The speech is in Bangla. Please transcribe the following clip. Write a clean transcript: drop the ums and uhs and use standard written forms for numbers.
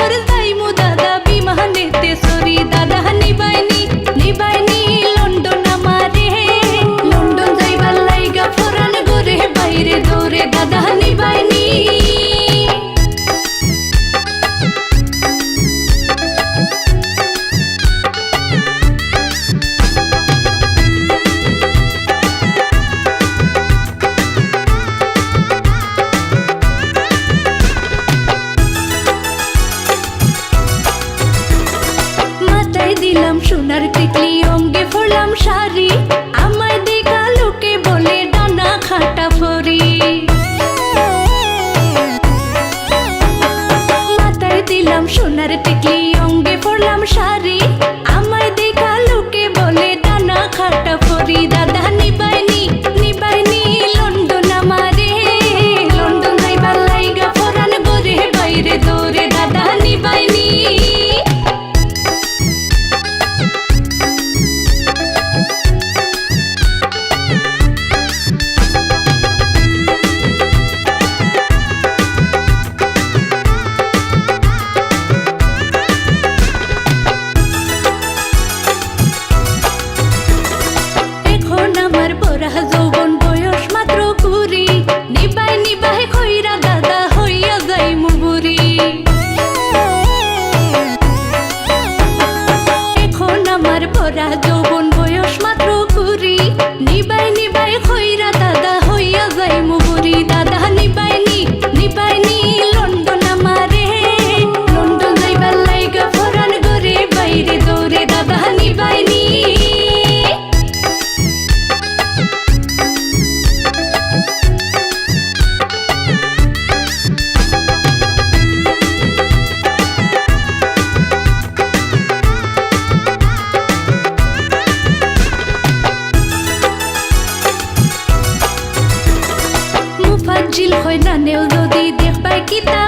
শহর যাইমু দাদা বিমানেতে সরি দাদা নিবাইনি নিবাইনি লন্ডন আমারে লন্ডন যাইবার লাইগা ফরান ঘরে বাইরে দৌড়ে দাদা নিবাইনি দিলাম সোনার টিকলি অঙ্গে পরলাম শাড়ি আমায় দেখা লোকে বলে ডানা খাটা ফরি মাথায় দিলাম সোনার টিকলি অঙ্গে পরলাম শাড়ি আমায় দেখা লোকে বলে ডানা খাটা ফরি দাদা নিবাইনি নিবাইনি লন্ডন আমারে লন্ডন যাইবার লাইগা ফরান ঘরে বাইরে দৌড়ে দাদা নিবাইনি যৌবন বয়স মাত্র কুড়ি নিবাই নিবাই খইরা দাদা হইয়া যাইমু বুড়ি এখন আমার পড়া যৌবন বয়স মাত্র কুড়ি নিবাই নিবাই খইরা দাদা হইয়া যাইমু বুড়ি দাদা নিবাইনি নিবাইনি লন্ডন আমারে লন্ডন যাইবার লাইগা ফরান ঘরে বাইরে দৌড়ে দাদা নিবাইনি মুফাজ্জিল হয় না নেও যদি দেখবাই কিতা